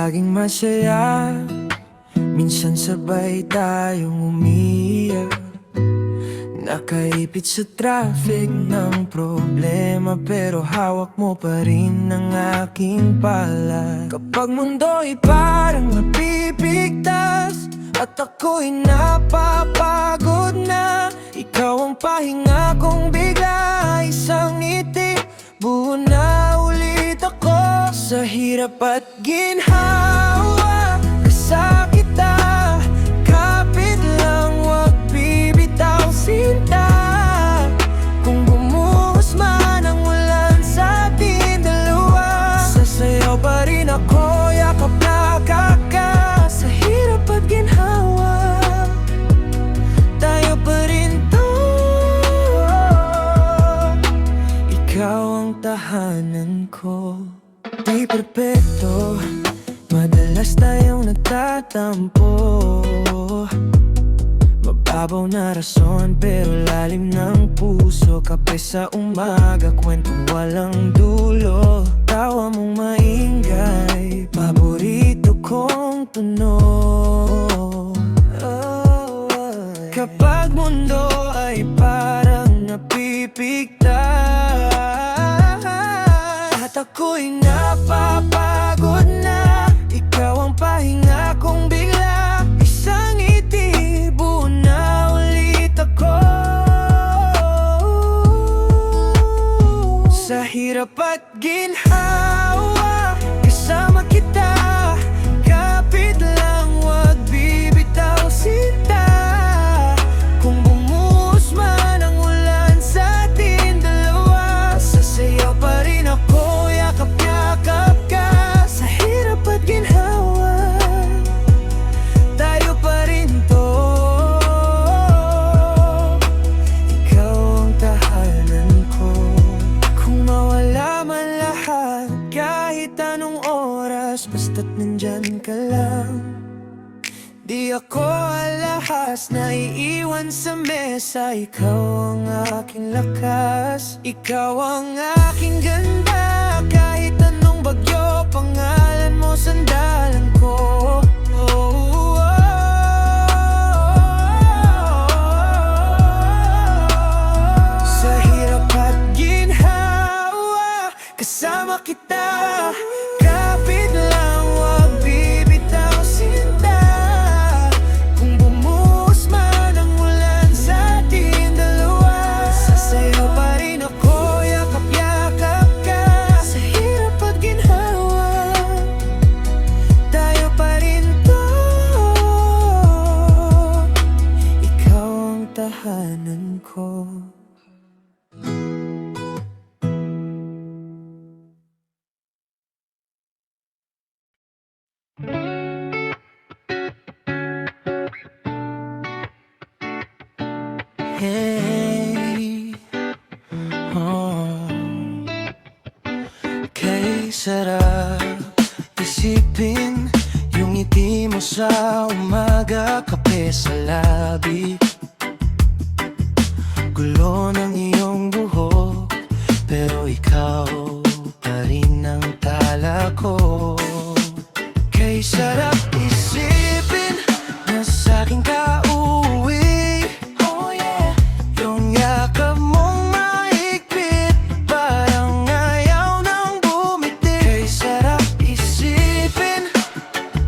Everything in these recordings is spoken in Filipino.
laging masaya, minsan sabay tayong umiiyak. Nakaipit sa traffic ng problema, pero hawak mo pa rin ang aking palad. Kapag mundo'y parang napipigtas at ako'y napapagod na, ikaw ang pahinga kong bigla. Isang ngiti, buo na ulit ako. Sa hirap at ginhawa, kasama kita. Kapit lang, wag bibitaw sinta. Kung bumuhos man ang ulan sa ating dalawa, sasayaw pa rin ako, yakap na kaka. Sa hirap at ginhawa, tayo pa rin to. Ikaw ang tahanan ko. Di perpekto, madalas tayong nagtatampo. Mababaw na rason pero lalim ng puso. Kape sa umaga, kwentong walang dulo. Tawa mong maingay, paborito kong tunog. Kapag mundo ay parang napipigtas at ako'y napapagod na, ikaw ang pahinga kong bigla. Isang ngiti, buo na ulit ako. Sa hirap at ginhawa, kasama kita. Kapit lang, wag bibitaw sinta. Kung bumuhos man ang ulan sa ating dalawa, sasayaw pa rin ako, yakap-yakap ka. Sa hirap at ginhawa, tayo pa rin to. Ikaw ang tahanan ko. Kung mawala man lahat, kahit anong oras, basta't nandyan ka lang. Di ako alahas na iiwan sa mesa. Ikaw ang aking lakas, ikaw ang aking ganda. Kahit anong bagyo, pangalan mo sandalan ko. Sa hirap at ginhawa, kasama kita. Kapit lang, wag bibitaw sinta. Kung bumuhos man ang ulan sa ating dalawa, sasayaw pa rin ako, yakap-yakap ka. Sa hirap at ginhawa, tayo pa rin to. Ikaw ang tahanan ko. Hey, oh, kay sarap isipin yung ngiti mo sa umaga, kape sa labi. Gulo ng iyong buhok, pero ikaw pa rin ang tala ko. Kay sarap isipin na sa'kin ka uuwi. Oh yeah, yung yakap mong mahigpit, parang ayaw nang bumiti. Kay sarap isipin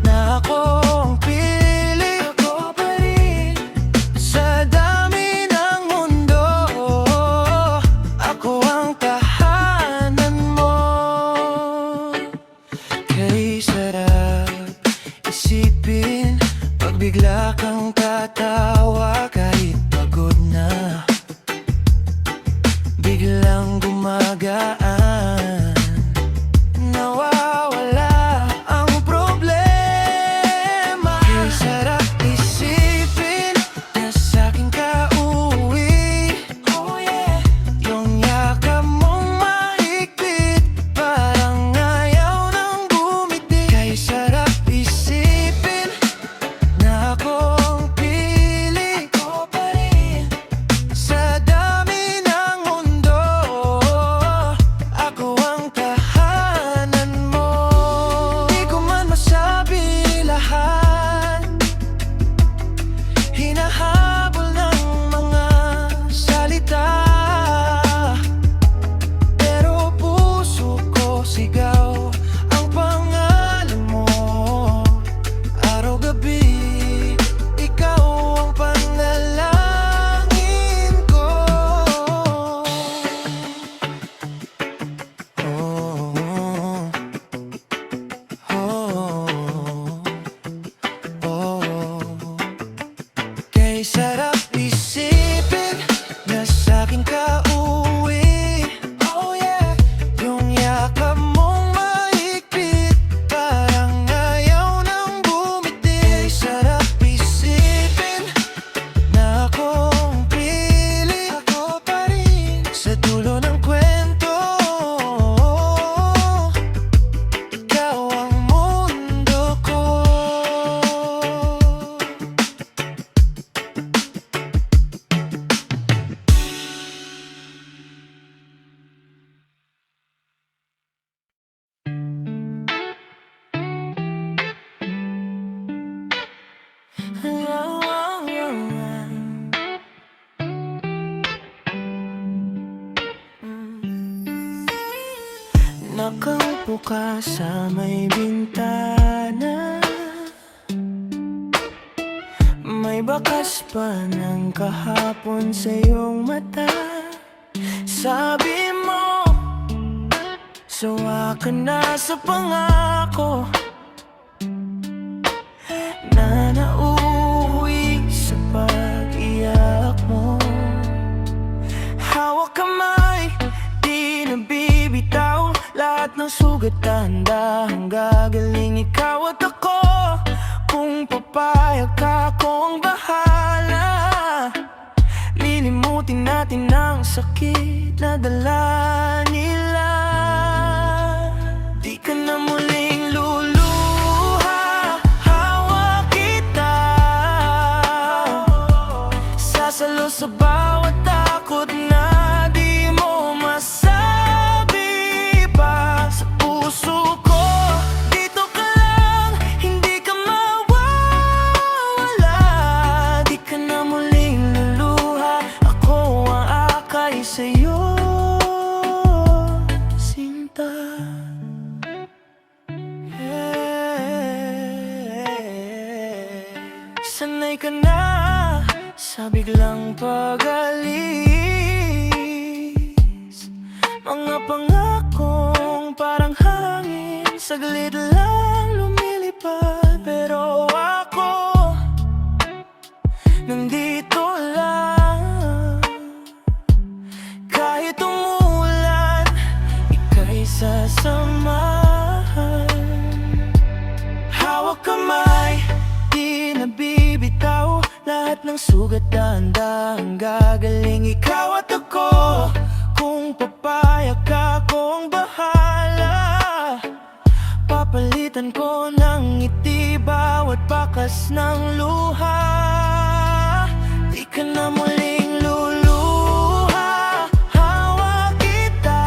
na ako ang pili, ako pa rin sa dami ng mundo. Ako ang tahanan mo. Kay sarap isipin pag bigla kang tatawa, kahit pagod na, biglang gumagaan. Nawawala ang problema. Kay sarap isipin na sa'kin ka uuwi. Oh yeah, yung yakap mong mahigpit, parang ayaw nang bumiti. Kay sarap isipin na ako ang pili, ako pa rin ka sa may bintana, may bakas pa ng kahapon sa iyong mata. Sabi mo, sawa ka na sa pangako na nauuwi sa pag-iyak mo. Hawak kamay, di nabibitaw, lahat ng sugat dahan-dahang gagaling. Ikaw at ako, kung papayag ka, akong bahala. Lilimutin natin ang sakit na dala nila. Di ka na muling luluha, hawak kita, sasalo sa bawat takot na di mo masabi pa sa puso ko. Dito ka lang, hindi ka mawawala. Di ka na muling luluha, ako ang akay sa'yo, sinta. Sanay ka na sa biglang pag-alis, mga pangakong parang hangin, saglit lang lumilipad. Pero ako, nandito lang, kahit umulan, ika'y sasamahan. Hawak kamay, di nabibitaw, lahat ng sugat dahan-dahang gagaling. Ikaw at ako, kung papayag ka, akong bahala. Papalitan ko ng ngiti bawat bakas ng luha. Di ka na muling luluha, hawak kita,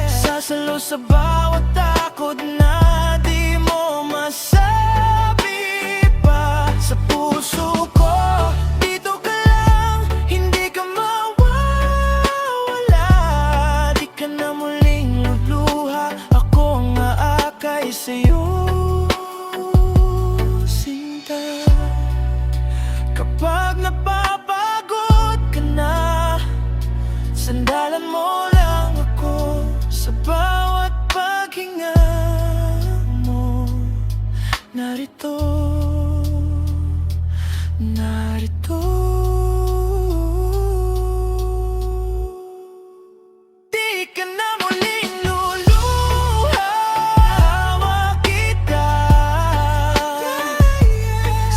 sasalo sa bawat takot na di mo masabi pa sa puso ko. Dito ka lang, hindi ka mawawala. Di ka na muling luluha, ako ang aakay sa'yo, sinta. Kapag napapagod ka na, sandalan mo lang ako sa bawat paghinga mo. Narito, narito. Di ka na muling luluha, hawak kita,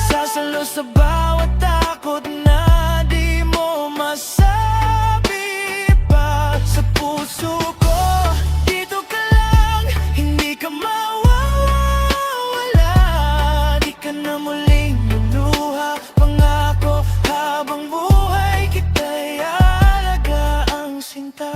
sasalo sa bawat takot na di mo masabi pa sa puso ko. Dito ka lang, hindi ka mawawala. Di ka na muling luluha, pangako habang buhay kita'y alagaan, sinta.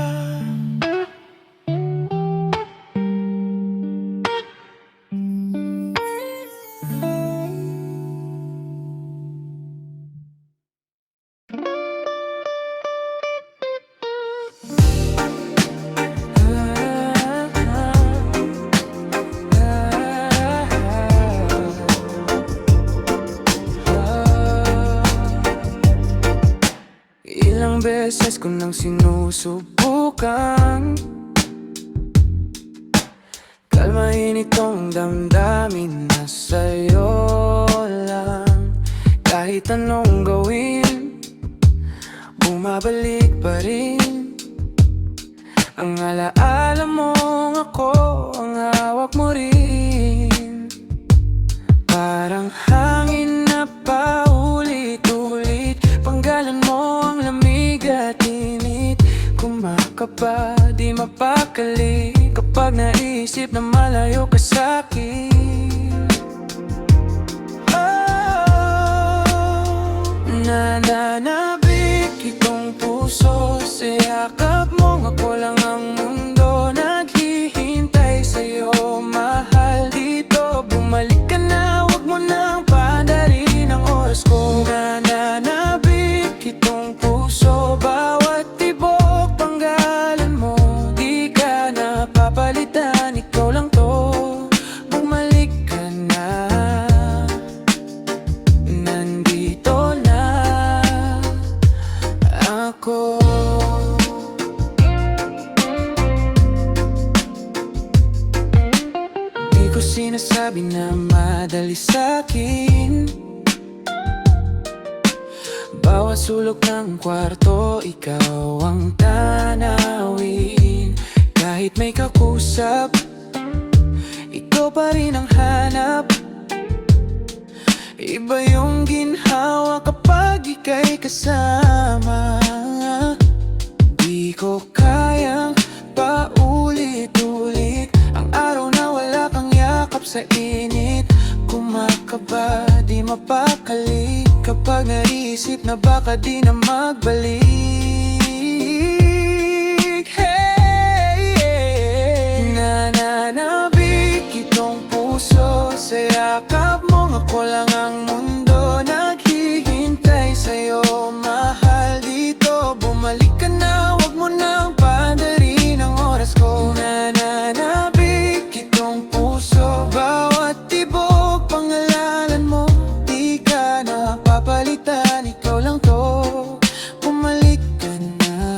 Ilang beses ko nang sinusubukan kalmahin itong damdamin na sa'yo lang. Kahit anong gawin, bumabalik pa rin ang alaala mong ako ang hawak mo rin. Parang hangin na paulit-ulit, panggalan mo ang lamig at init. Kumakaba, di mapakali kapag naisip na malayo ka sa'kin. Oh, nananabik itong puso sa yakap mo. Ako lang ang mundo naghihintay sa'yo, mahal. Dito bumalik ka na, wag mo nang paandarin ang oras ko. Nananabik itong puso, bawat tibok panggalan mo. Di ka na nagmamadali sa'kin. Bawat sulok ng kwarto, ikaw ang tanawin. Kahit may kakusap, ikaw pa rin ang hanap. Iba yung ginhawa kapag ika'y kasama. Di ko kayang paulit-ulit ang araw na wala kang yakap sa init. Kumakaba, di mapakali kapag naisip na baka di na magbalik. Hey, nananabik itong puso sa yakap mo. Ako lang ang mundo naghihintay sa'yo, mahal dito. Bumalik ka na, wag mo nang paandarin ang oras ko. Nananabik itong puso, bawat tibok pangalanan mo. Di ka na papalitan, ikaw lang to. Bumalik ka na,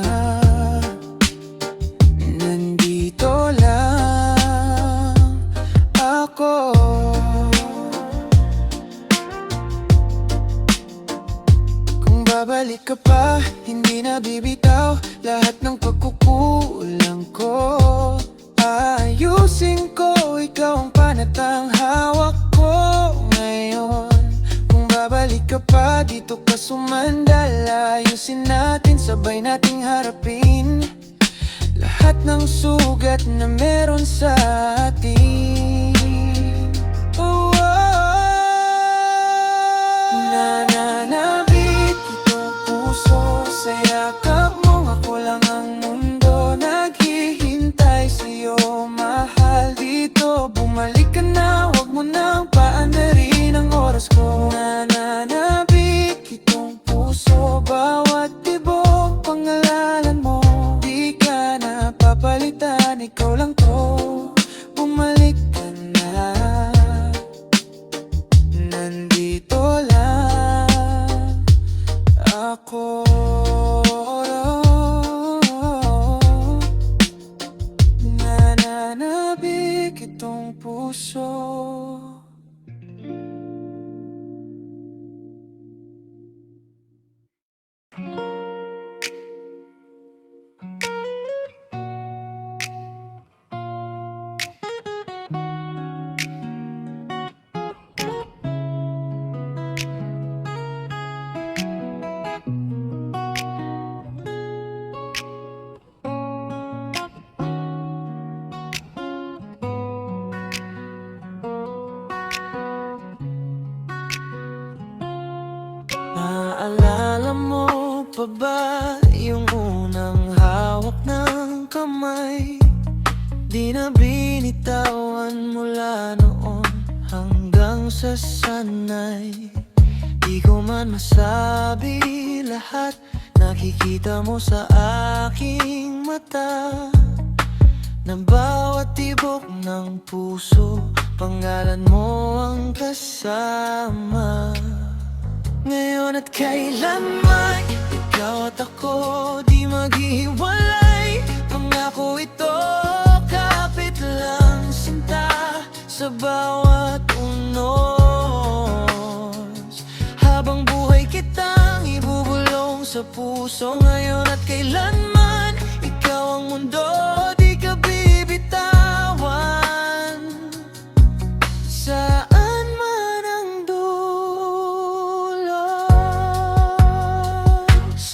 nandito lang ako. Babalik ka pa, hindi na bibitaw lahat ng pagkukulang ko. Ayusin ko, ikaw ang panatang hawak ko ngayon. Kung babalik ka pa, dito ka sumandal. Ayusin natin, sabay nating harapin lahat ng sugat na meron sa atin. Oh, oh, nananabik itong puso sa yakap mo. Ako lang ang mundo naghihintay sa'yo, mahal dito. Bumalik ka na, wag mo nang paandarin ang oras ko. Nananabik itong puso, bawat tibok pangalanan mo. Di ka na papalitan, ikaw lang to. Bumalik ka na, nandito lang ako. Nananabik itong puso. Naalala mo pa ba yung unang hawak ng kamay? Di na binitawan mula noon hanggang sa sanay. Di ko man masabi lahat, nakikita mo sa aking mata. Na bawat tibok ng puso, pangalan mo ang kasama. Ngayon at kailanman, ikaw at ako di maghiwalay. Pangako ito, kapit lang sinta sa bawat unos. Habang buhay kitang ibubulong sa puso. Ngayon at kailanman, ikaw ang mundo, di ka bibitawan. Saan man ang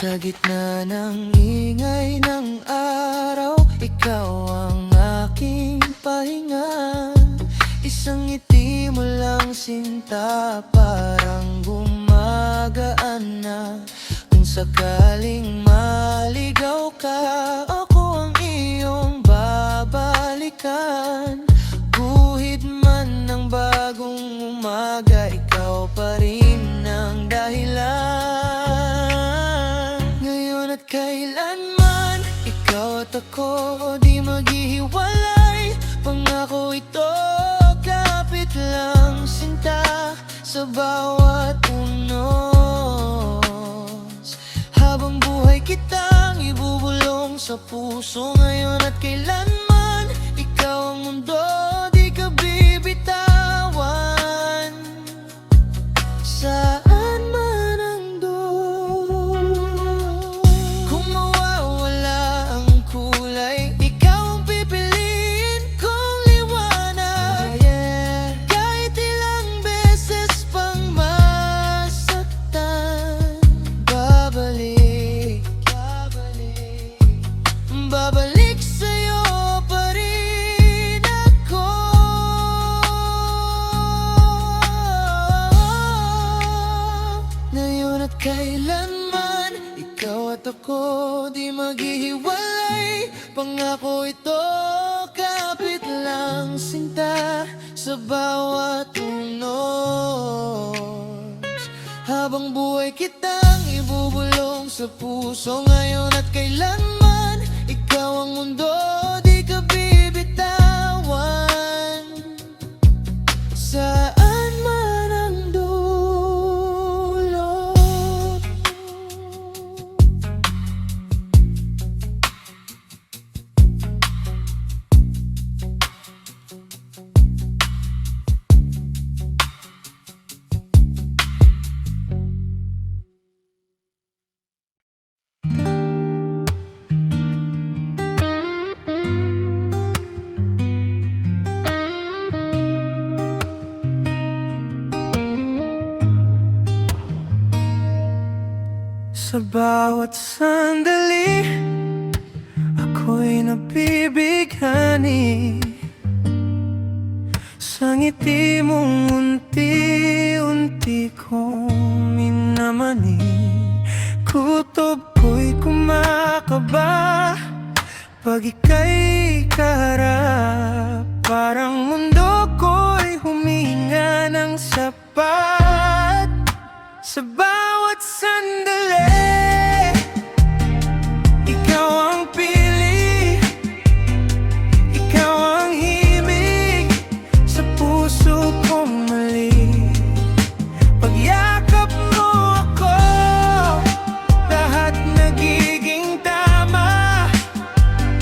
sa gitna ng ingay ng araw, ikaw ang aking pahinga. Isang ngiti mo lang sinta, parang gumagaan na. Kung sakaling maligaw ka, ako ang iyong babalikan. Guhit man ng bagong umaga, ikaw pa rin ang dahilan. Kailanman, ikaw at ako di maghihiwalay. Pangako ito, kapit lang sinta sa bawat unos. Habang buhay kitang ibubulong sa puso. Ngayon at kailanman, ikaw ang mundo, di ka bibitawan. Kailanman ikaw at ako di maghihiwalay. Pangako ito, kapit lang sinta sa bawat unos. Habang buhay kitang ibubulong sa puso ngayon at kailanman. Ikaw ang mundo, di ka bibitawan. Saan man ang dulot. Sa bawat sandali, ako'y nabibighani sa ngiti mong unti-unti kong minamani. Kutob ko'y kumakaba pag ika'y kaharap. Parang mundo ko'y huminga ng sapat. Sa bawat sandali, ikaw ang pili, ikaw ang himig sa puso kong mali. Pagyakap mo ako, lahat nagiging tama.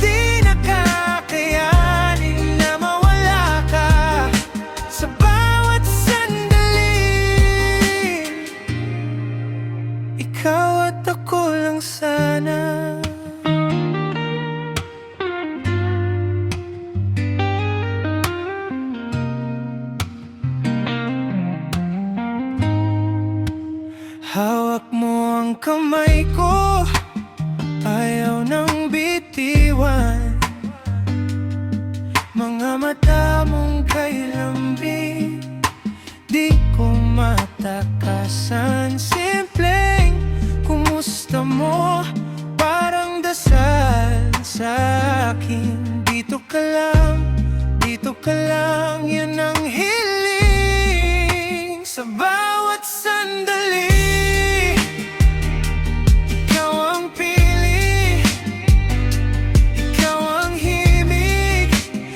Di na kakayanin na mawala ka. Sa bawat sandali, ikaw at ako lang sana. Hawak mo ang kamay ko, ayaw nang bitiwan. Mga mata mong kay lambing, di ko matakasan. Simpleng kumusta mo, parang dasal sa akin. Dito ka lang, yan ang hiling. Sa bawat sandali, ikaw ang pili, ikaw ang himig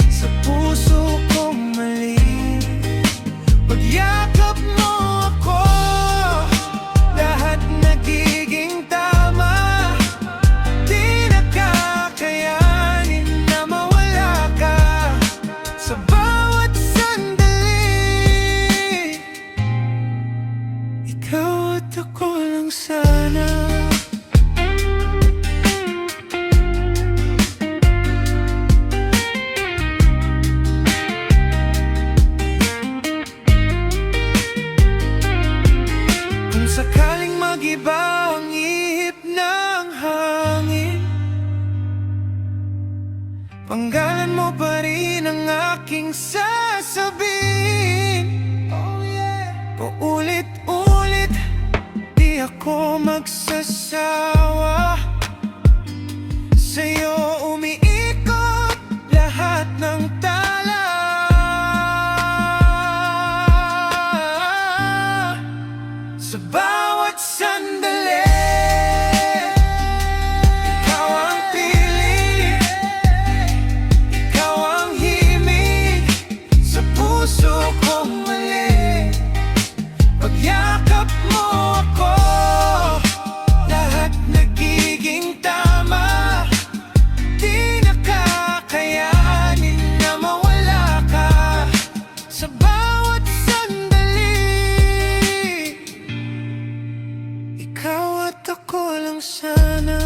sa puso kong mali. Pagyakap mo ako, lahat nagiging tama. Di na kakayanin na mawala ka. Sa bawat sandali, ikaw at ako lang sana. Kung sakaling mag-iba ang ihip ng hangin, panggalan mo pa rin ang aking sasabihin. Oh yeah. Paulit-ulit, di ako magsasawa. Sa'yo umiikot lahat ng tala. Sa bawat sandali, ikaw ang pili, ikaw ang himig sa puso kong mali. Pagyakap mo ako, lahat nagiging tama. Di na kakayanin na mawala ka. Sa bawat sandali, ikaw at ako lang sana.